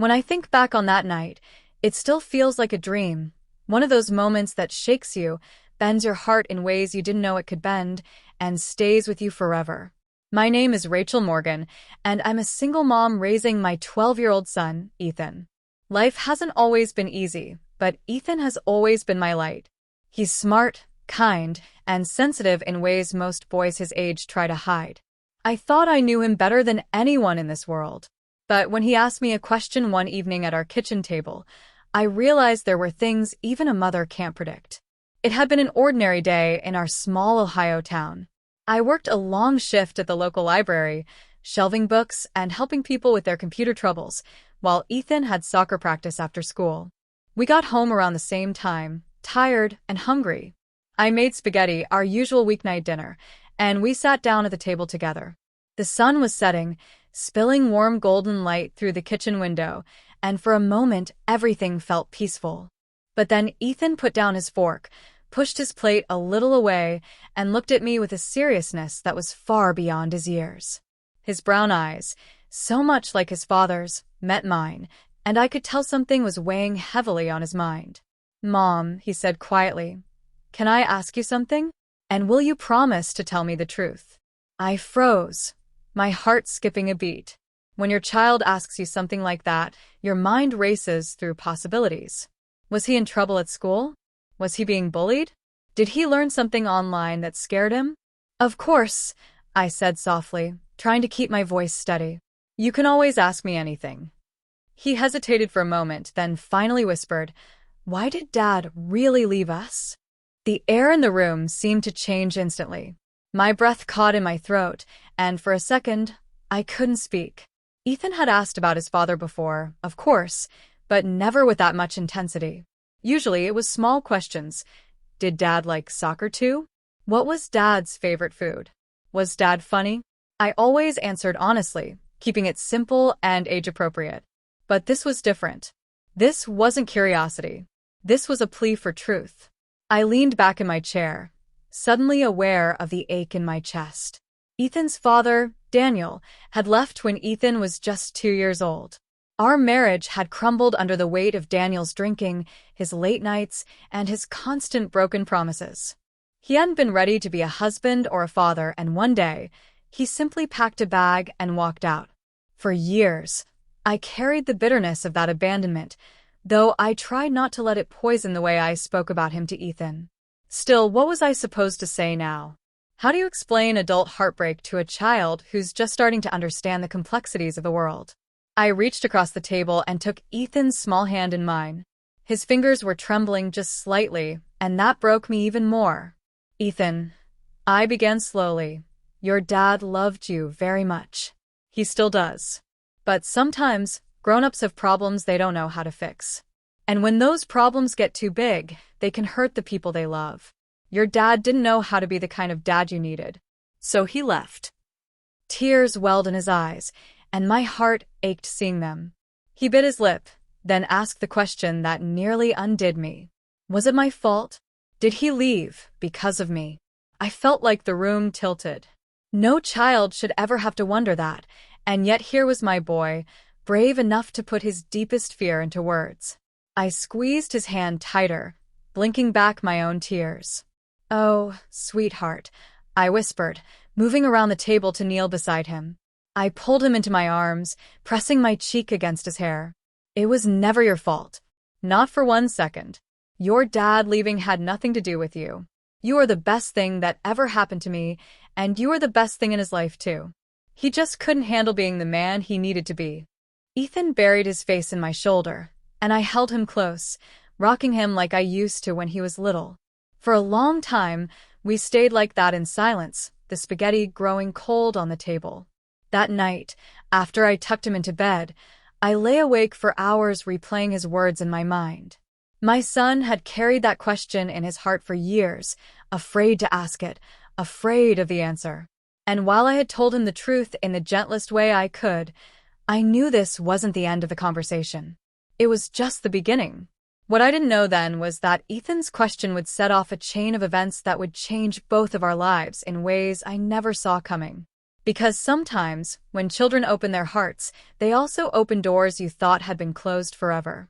When I think back on that night, it still feels like a dream. One of those moments that shakes you, bends your heart in ways you didn't know it could bend, and stays with you forever. My name is Rachel Morgan, and I'm a single mom raising my 12-year-old son, Ethan. Life hasn't always been easy, but Ethan has always been my light. He's smart, kind, and sensitive in ways most boys his age try to hide. I thought I knew him better than anyone in this world. But when he asked me a question one evening at our kitchen table, I realized there were things even a mother can't predict. It had been an ordinary day in our small Ohio town. I worked a long shift at the local library, shelving books and helping people with their computer troubles, while Ethan had soccer practice after school. We got home around the same time, tired and hungry. I made spaghetti, our usual weeknight dinner, and we sat down at the table together. The sun was setting, spilling warm golden light through the kitchen window, and for a moment everything felt peaceful. But then Ethan put down his fork, pushed his plate a little away, and looked at me with a seriousness that was far beyond his years. His brown eyes, so much like his father's, met mine, and I could tell something was weighing heavily on his mind. "Mom," he said quietly, "can I ask you something? And will you promise to tell me the truth?" I froze, my heart skipping a beat. When your child asks you something like that, your mind races through possibilities. Was he in trouble at school? Was he being bullied? Did he learn something online that scared him? "Of course," I said softly, trying to keep my voice steady. "You can always ask me anything." He hesitated for a moment, then finally whispered, "Why did Dad really leave us?" The air in the room seemed to change instantly. My breath caught in my throat, and for a second, I couldn't speak. Ethan had asked about his father before, of course, but never with that much intensity. Usually it was small questions. Did Dad like soccer too? What was Dad's favorite food? Was Dad funny? I always answered honestly, keeping it simple and age-appropriate. But this was different. This wasn't curiosity. This was a plea for truth. I leaned back in my chair, suddenly aware of the ache in my chest. Ethan's father, Daniel, had left when Ethan was just 2 years old. Our marriage had crumbled under the weight of Daniel's drinking, his late nights, and his constant broken promises. He hadn't been ready to be a husband or a father, and one day, he simply packed a bag and walked out. For years, I carried the bitterness of that abandonment, though I tried not to let it poison the way I spoke about him to Ethan. Still, what was I supposed to say now? How do you explain adult heartbreak to a child who's just starting to understand the complexities of the world? I reached across the table and took Ethan's small hand in mine. His fingers were trembling just slightly, and that broke me even more. "Ethan," I began slowly, "your dad loved you very much. He still does. But sometimes, grown-ups have problems they don't know how to fix. And when those problems get too big, they can hurt the people they love. Your dad didn't know how to be the kind of dad you needed. So he left." Tears welled in his eyes, and my heart ached seeing them. He bit his lip, then asked the question that nearly undid me. Was it my fault? Did he leave because of me? I felt like the room tilted. No child should ever have to wonder that, and yet here was my boy, brave enough to put his deepest fear into words. I squeezed his hand tighter, blinking back my own tears. "Oh, sweetheart," I whispered, moving around the table to kneel beside him. I pulled him into my arms, pressing my cheek against his hair. "It was never your fault. Not for 1 second. Your dad leaving had nothing to do with you. You are the best thing that ever happened to me, and you are the best thing in his life too. He just couldn't handle being the man he needed to be." Ethan buried his face in my shoulder, and I held him close, rocking him like I used to when he was little. For a long time, we stayed like that in silence, the spaghetti growing cold on the table. That night, after I tucked him into bed, I lay awake for hours replaying his words in my mind. My son had carried that question in his heart for years, afraid to ask it, afraid of the answer. And while I had told him the truth in the gentlest way I could, I knew this wasn't the end of the conversation. It was just the beginning. What I didn't know then was that Ethan's question would set off a chain of events that would change both of our lives in ways I never saw coming. Because sometimes, when children open their hearts, they also open doors you thought had been closed forever.